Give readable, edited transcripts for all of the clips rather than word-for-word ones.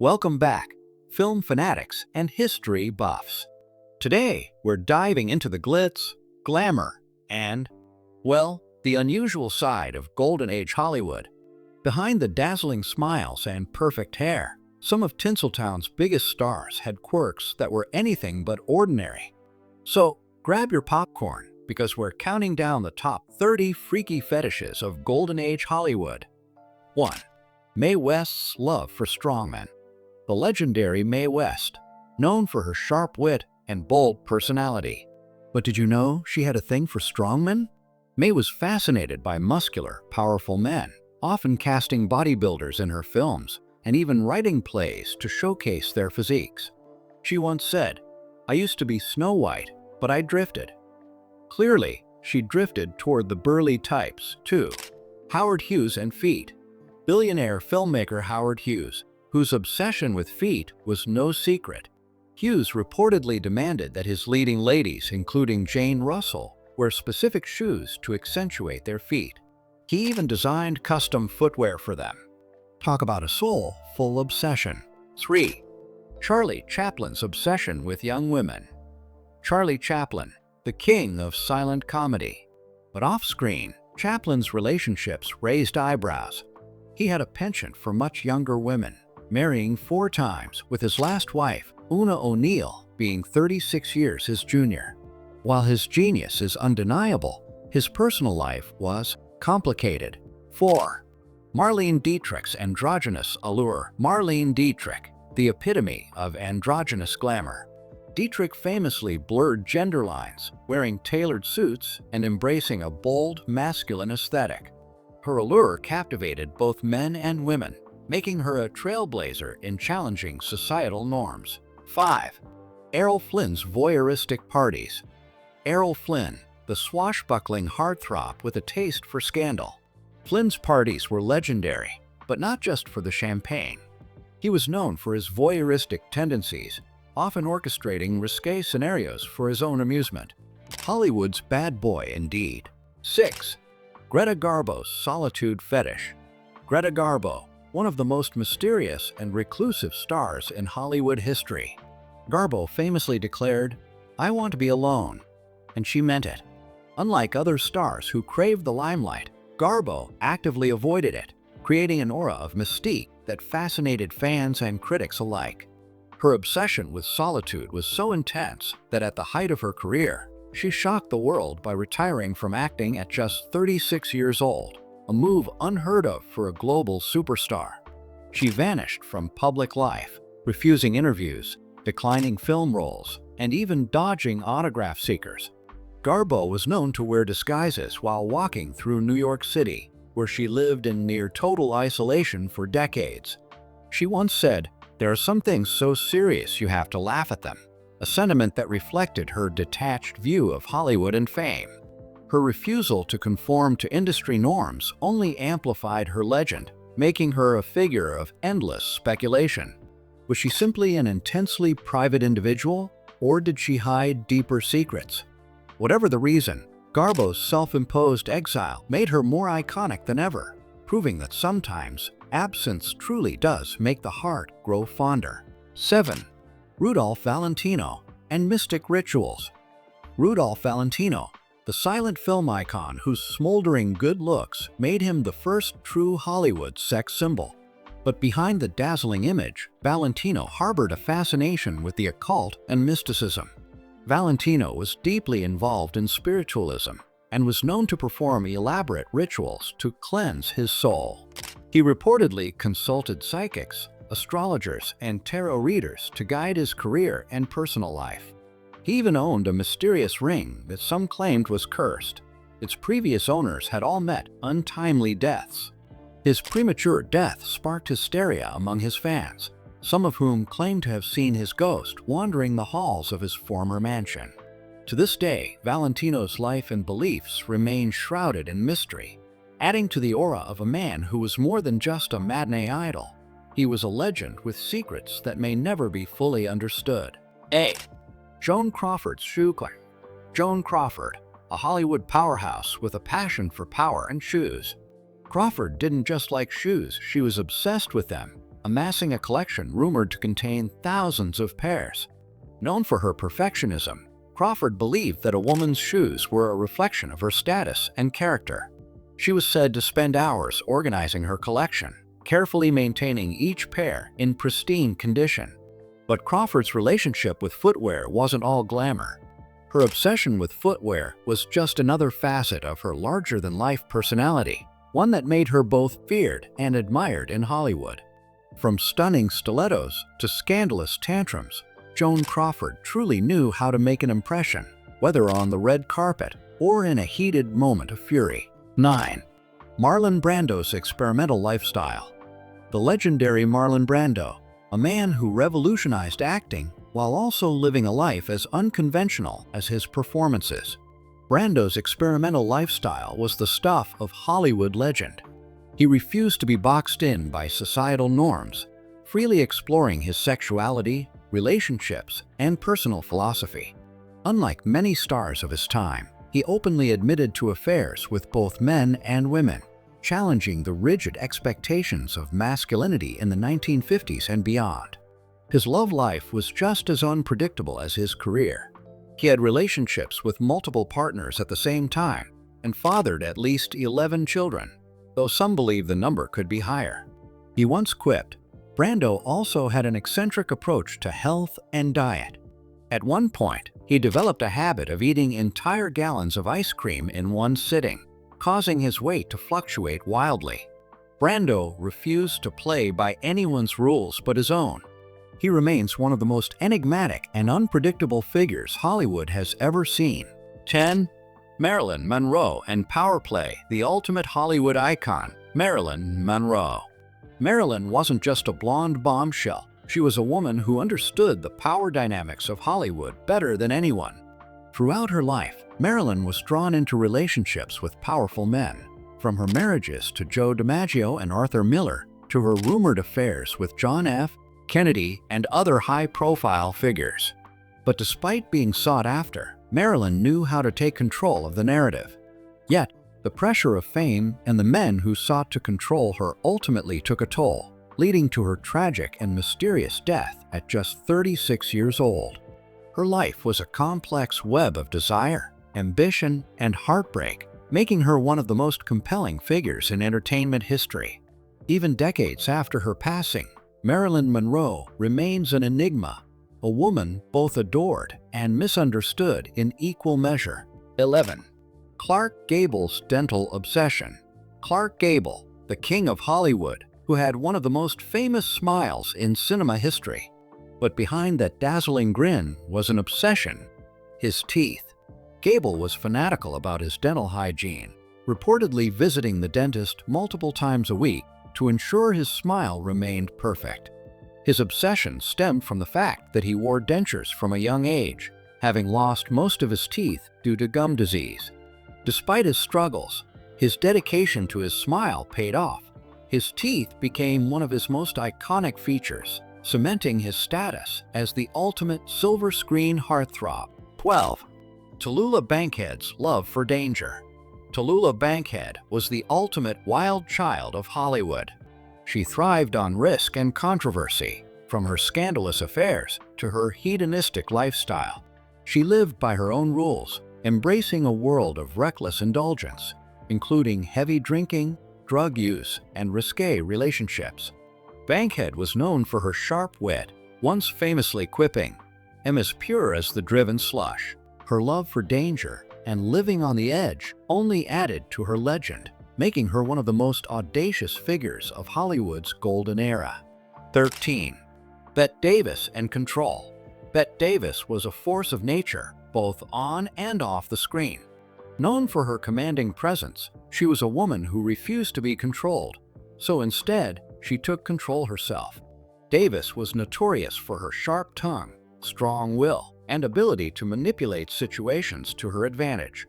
Welcome back, film fanatics and history buffs. Today, we're diving into the glitz, glamour, and, well, the unusual side of Golden Age Hollywood. Behind the dazzling smiles and perfect hair, some of Tinseltown's biggest stars had quirks that were anything but ordinary. So, grab your popcorn, because we're counting down the top 30 freaky fetishes of Golden Age Hollywood. 1. Mae West's love for strongmen. The legendary Mae West, known for her sharp wit and bold personality. But did you know she had a thing for strongmen? Mae was fascinated by muscular, powerful men, often casting bodybuilders in her films and even writing plays to showcase their physiques. She once said, "I used to be Snow White, but I drifted." Clearly, she drifted toward the burly types, too. Howard Hughes and feet. Billionaire filmmaker Howard Hughes, whose obsession with feet was no secret. Hughes reportedly demanded that his leading ladies, including Jane Russell, wear specific shoes to accentuate their feet. He even designed custom footwear for them. Talk about a soul-full obsession. 3. Charlie Chaplin's obsession with young women. Charlie Chaplin, the king of silent comedy. But off-screen, Chaplin's relationships raised eyebrows. He had a penchant for much younger women, marrying 4 times, with his last wife, Una O'Neill, being 36 years his junior. While his genius is undeniable, his personal life was complicated. 4. Marlene Dietrich's androgynous allure. Marlene Dietrich, the epitome of androgynous glamour. Dietrich famously blurred gender lines, wearing tailored suits and embracing a bold, masculine aesthetic. Her allure captivated both men and women, making her a trailblazer in challenging societal norms. 5. Errol Flynn's voyeuristic parties. Errol Flynn, the swashbuckling heartthrob with a taste for scandal. Flynn's parties were legendary, but not just for the champagne. He was known for his voyeuristic tendencies, often orchestrating risque scenarios for his own amusement. Hollywood's bad boy indeed. 6. Greta Garbo's solitude fetish. Greta Garbo, one of the most mysterious and reclusive stars in Hollywood history. Garbo famously declared, "I want to be alone," and she meant it. Unlike other stars who craved the limelight, Garbo actively avoided it, creating an aura of mystique that fascinated fans and critics alike. Her obsession with solitude was so intense that at the height of her career, she shocked the world by retiring from acting at just 36 years old, a move unheard of for a global superstar. She vanished from public life, refusing interviews, declining film roles, and even dodging autograph seekers. Garbo was known to wear disguises while walking through New York City, where she lived in near total isolation for decades. She once said, "There are some things so serious you have to laugh at them," a sentiment that reflected her detached view of Hollywood and fame. Her refusal to conform to industry norms only amplified her legend, making her a figure of endless speculation. Was she simply an intensely private individual, or did she hide deeper secrets? Whatever the reason, Garbo's self-imposed exile made her more iconic than ever, proving that sometimes absence truly does make the heart grow fonder. 7. Rudolph Valentino and mystic rituals. Rudolph Valentino, the silent film icon whose smoldering good looks made him the first true Hollywood sex symbol. But behind the dazzling image, Valentino harbored a fascination with the occult and mysticism. Valentino was deeply involved in spiritualism and was known to perform elaborate rituals to cleanse his soul. He reportedly consulted psychics, astrologers, and tarot readers to guide his career and personal life. He even owned a mysterious ring that some claimed was cursed. Its previous owners had all met untimely deaths. His premature death sparked hysteria among his fans, some of whom claimed to have seen his ghost wandering the halls of his former mansion. To this day, Valentino's life and beliefs remain shrouded in mystery, adding to the aura of a man who was more than just a matinee idol. He was a legend with secrets that may never be fully understood. 8. Joan Crawford's shoe collection. Joan Crawford, a Hollywood powerhouse with a passion for power and shoes. Crawford didn't just like shoes, she was obsessed with them, amassing a collection rumored to contain thousands of pairs. Known for her perfectionism, Crawford believed that a woman's shoes were a reflection of her status and character. She was said to spend hours organizing her collection, carefully maintaining each pair in pristine condition. But Crawford's relationship with footwear wasn't all glamour. Her obsession with footwear was just another facet of her larger-than-life personality, one that made her both feared and admired in Hollywood. From stunning stilettos to scandalous tantrums, Joan Crawford truly knew how to make an impression, whether on the red carpet or in a heated moment of fury. 9. Marlon Brando's experimental lifestyle. The legendary Marlon Brando, a man who revolutionized acting while also living a life as unconventional as his performances. Brando's experimental lifestyle was the stuff of Hollywood legend. He refused to be boxed in by societal norms, freely exploring his sexuality, relationships, and personal philosophy. Unlike many stars of his time, he openly admitted to affairs with both men and women, challenging the rigid expectations of masculinity in the 1950s and beyond. His love life was just as unpredictable as his career. He had relationships with multiple partners at the same time and fathered at least 11 children, though some believe the number could be higher. He once quipped, "Brando also had an eccentric approach to health and diet." At one point, he developed a habit of eating entire gallons of ice cream in one sitting, causing his weight to fluctuate wildly. Brando refused to play by anyone's rules but his own. He remains one of the most enigmatic and unpredictable figures Hollywood has ever seen. 10. Marilyn Monroe and Power Play, the ultimate Hollywood icon, Marilyn Monroe. Marilyn wasn't just a blonde bombshell. She was a woman who understood the power dynamics of Hollywood better than anyone. Throughout her life, Marilyn was drawn into relationships with powerful men, from her marriages to Joe DiMaggio and Arthur Miller to her rumored affairs with John F. Kennedy and other high-profile figures. But despite being sought after, Marilyn knew how to take control of the narrative. Yet, the pressure of fame and the men who sought to control her ultimately took a toll, leading to her tragic and mysterious death at just 36 years old. Her life was a complex web of desire, ambition, and heartbreak, making her one of the most compelling figures in entertainment history. Even decades after her passing, Marilyn Monroe remains an enigma, a woman both adored and misunderstood in equal measure. 11. Clark Gable's dental obsession. Clark Gable, the king of Hollywood, who had one of the most famous smiles in cinema history. But behind that dazzling grin was an obsession: his teeth. Gable was fanatical about his dental hygiene, reportedly visiting the dentist multiple times a week to ensure his smile remained perfect. His obsession stemmed from the fact that he wore dentures from a young age, having lost most of his teeth due to gum disease. Despite his struggles, his dedication to his smile paid off. His teeth became one of his most iconic features, cementing his status as the ultimate silver screen heartthrob. 12. Tallulah Bankhead's love for danger. Tallulah Bankhead was the ultimate wild child of Hollywood. She thrived on risk and controversy, from her scandalous affairs to her hedonistic lifestyle. She lived by her own rules, embracing a world of reckless indulgence, including heavy drinking, drug use, and risque relationships. Bankhead was known for her sharp wit, once famously quipping, "I'm as pure as the driven slush." Her love for danger and living on the edge only added to her legend, making her one of the most audacious figures of Hollywood's golden era. 13. Bette Davis and control. Bette Davis was a force of nature, both on and off the screen. Known for her commanding presence, she was a woman who refused to be controlled, so instead, she took control herself. Davis was notorious for her sharp tongue, strong will, and ability to manipulate situations to her advantage.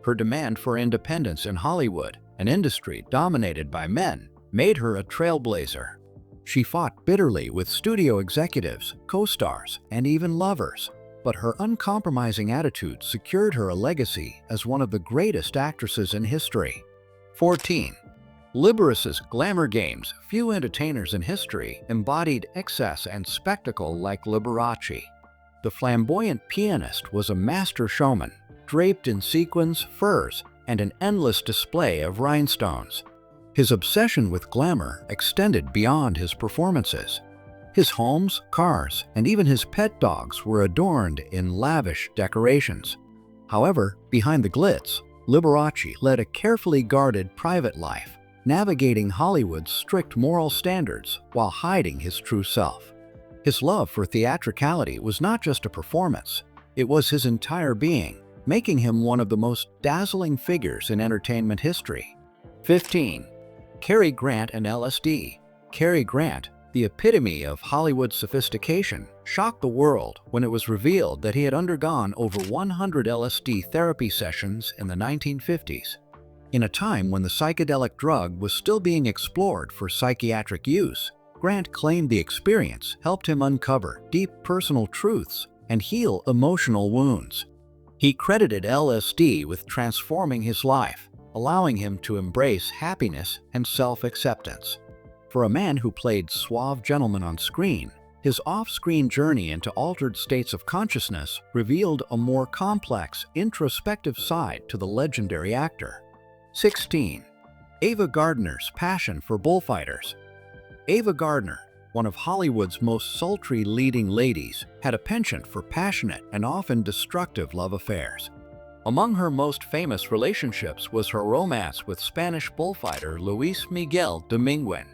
Her demand for independence in Hollywood, an industry dominated by men, made her a trailblazer. She fought bitterly with studio executives, co-stars, and even lovers, but her uncompromising attitude secured her a legacy as one of the greatest actresses in history. 14. Liberace's glamour games, few entertainers in history embodied excess and spectacle like Liberace. The flamboyant pianist was a master showman, draped in sequins, furs, and an endless display of rhinestones. His obsession with glamour extended beyond his performances. His homes, cars, and even his pet dogs were adorned in lavish decorations. However, behind the glitz, Liberace led a carefully guarded private life, navigating Hollywood's strict moral standards while hiding his true self. His love for theatricality was not just a performance, it was his entire being, making him one of the most dazzling figures in entertainment history. 15. Cary Grant and LSD. Cary Grant, the epitome of Hollywood sophistication, shocked the world when it was revealed that he had undergone over 100 LSD therapy sessions in the 1950s. In a time when the psychedelic drug was still being explored for psychiatric use, Grant claimed the experience helped him uncover deep personal truths and heal emotional wounds. He credited LSD with transforming his life, allowing him to embrace happiness and self-acceptance. For a man who played suave gentleman on screen, his off-screen journey into altered states of consciousness revealed a more complex, introspective side to the legendary actor. 16. Ava Gardner's passion for bullfighters. Ava Gardner, one of Hollywood's most sultry leading ladies, had a penchant for passionate and often destructive love affairs. Among her most famous relationships was her romance with Spanish bullfighter Luis Miguel de Minguin.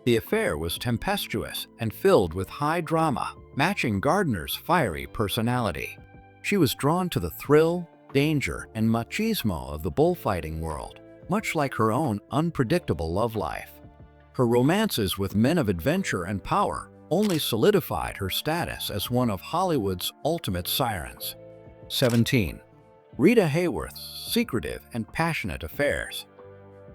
The affair was tempestuous and filled with high drama, matching Gardner's fiery personality. She was drawn to the thrill, danger, and machismo of the bullfighting world, much like her own unpredictable love life. Her romances with men of adventure and power only solidified her status as one of Hollywood's ultimate sirens. 17. Rita Hayworth's secretive and passionate affairs.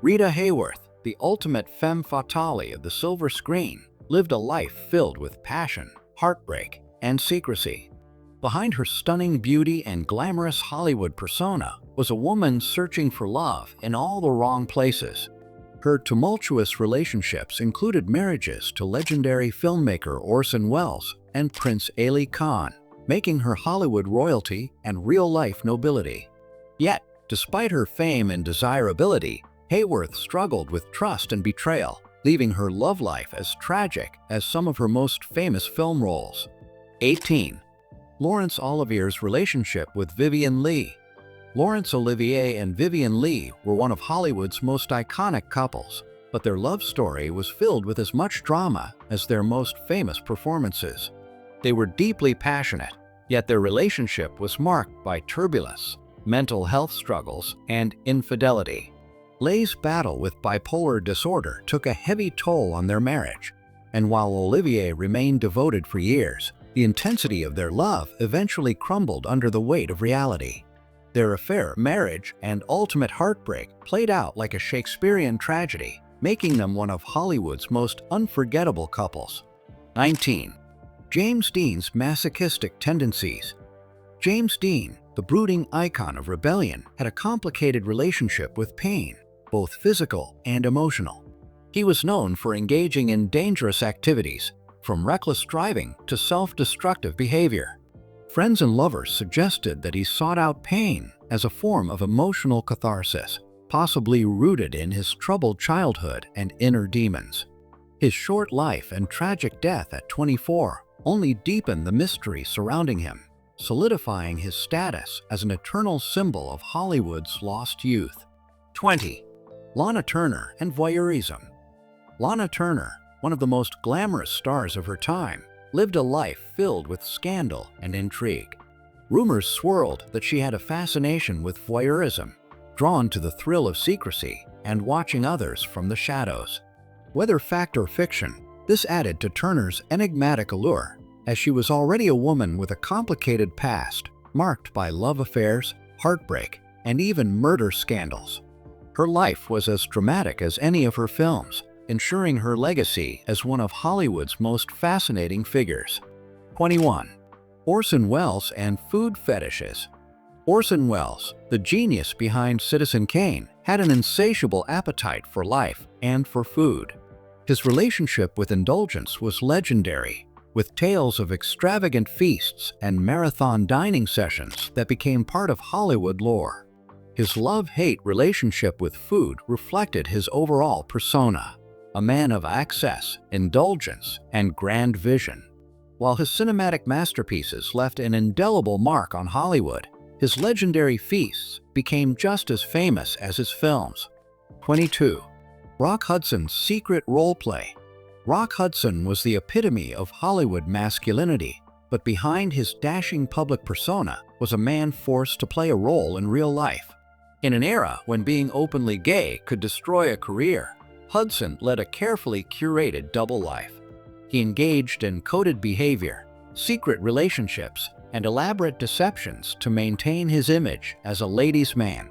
Rita Hayworth, the ultimate femme fatale of the silver screen, lived a life filled with passion, heartbreak, and secrecy. Behind her stunning beauty and glamorous Hollywood persona was a woman searching for love in all the wrong places. Her tumultuous relationships included marriages to legendary filmmaker Orson Welles and Prince Ali Khan, making her Hollywood royalty and real-life nobility. Yet, despite her fame and desirability, Hayworth struggled with trust and betrayal, leaving her love life as tragic as some of her most famous film roles. 18. Laurence Olivier's relationship with Vivien Leigh. Laurence Olivier and Vivien Leigh were one of Hollywood's most iconic couples, but their love story was filled with as much drama as their most famous performances. They were deeply passionate, yet their relationship was marked by turbulence, mental health struggles, and infidelity. Leigh's battle with bipolar disorder took a heavy toll on their marriage, and while Olivier remained devoted for years, the intensity of their love eventually crumbled under the weight of reality. Their affair, marriage, and ultimate heartbreak played out like a Shakespearean tragedy, making them one of Hollywood's most unforgettable couples. 19. James Dean's masochistic tendencies. James Dean, the brooding icon of rebellion, had a complicated relationship with pain, both physical and emotional. He was known for engaging in dangerous activities, from reckless driving to self-destructive behavior. Friends and lovers suggested that he sought out pain as a form of emotional catharsis, possibly rooted in his troubled childhood and inner demons. His short life and tragic death at 24 only deepened the mystery surrounding him, solidifying his status as an eternal symbol of Hollywood's lost youth. 20. Lana Turner and voyeurism. Lana Turner, one of the most glamorous stars of her time, lived a life filled with scandal and intrigue. Rumors swirled that she had a fascination with voyeurism, drawn to the thrill of secrecy and watching others from the shadows. Whether fact or fiction, this added to Turner's enigmatic allure, as she was already a woman with a complicated past, marked by love affairs, heartbreak, and even murder scandals. Her life was as dramatic as any of her films, ensuring her legacy as one of Hollywood's most fascinating figures. 21. Orson Welles and food fetishes. Orson Welles, the genius behind Citizen Kane, had an insatiable appetite for life and for food. His relationship with indulgence was legendary, with tales of extravagant feasts and marathon dining sessions that became part of Hollywood lore. His love-hate relationship with food reflected his overall persona, a man of excess, indulgence, and grand vision. While his cinematic masterpieces left an indelible mark on Hollywood, his legendary feasts became just as famous as his films. 22. Rock Hudson's secret role play. Rock Hudson was the epitome of Hollywood masculinity, but behind his dashing public persona was a man forced to play a role in real life. In an era when being openly gay could destroy a career, Hudson led a carefully curated double life. He engaged in coded behavior, secret relationships, and elaborate deceptions to maintain his image as a ladies' man.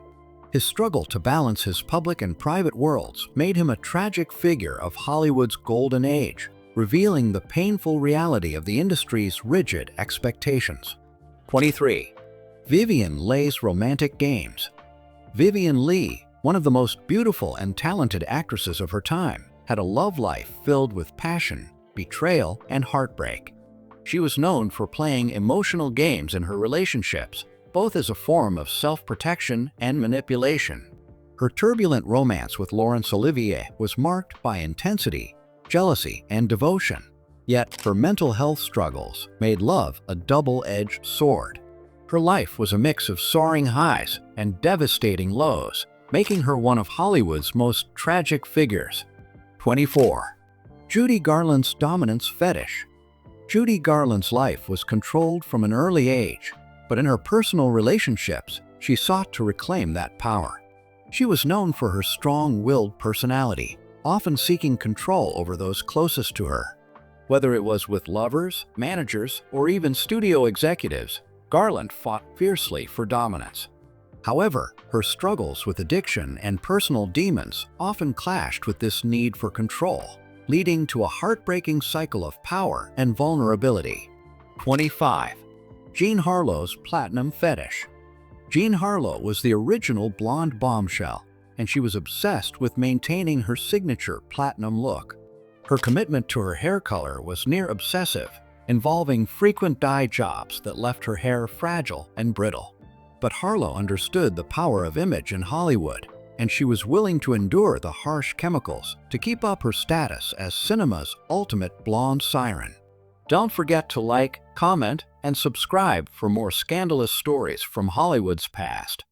His struggle to balance his public and private worlds made him a tragic figure of Hollywood's golden age, revealing the painful reality of the industry's rigid expectations. 23. Vivien Leigh's romantic games. Vivien Leigh, one of the most beautiful and talented actresses of her time, had a love life filled with passion, betrayal, and heartbreak. She was known for playing emotional games in her relationships, both as a form of self-protection and manipulation. Her turbulent romance with Laurence Olivier was marked by intensity, jealousy, and devotion. Yet her mental health struggles made love a double-edged sword. Her life was a mix of soaring highs and devastating lows, making her one of Hollywood's most tragic figures. 24. Judy Garland's dominance fetish. Judy Garland's life was controlled from an early age, but in her personal relationships, she sought to reclaim that power. She was known for her strong-willed personality, often seeking control over those closest to her. Whether it was with lovers, managers, or even studio executives, Garland fought fiercely for dominance. However, her struggles with addiction and personal demons often clashed with this need for control, leading to a heartbreaking cycle of power and vulnerability. 25. Jean Harlow's platinum fetish. Jean Harlow was the original blonde bombshell, and she was obsessed with maintaining her signature platinum look. Her commitment to her hair color was near obsessive, involving frequent dye jobs that left her hair fragile and brittle. But Harlow understood the power of image in Hollywood, and she was willing to endure the harsh chemicals to keep up her status as cinema's ultimate blonde siren. Don't forget to like, comment, and subscribe for more scandalous stories from Hollywood's past.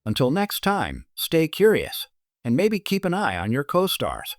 Until next time, stay curious, and maybe keep an eye on your co-stars.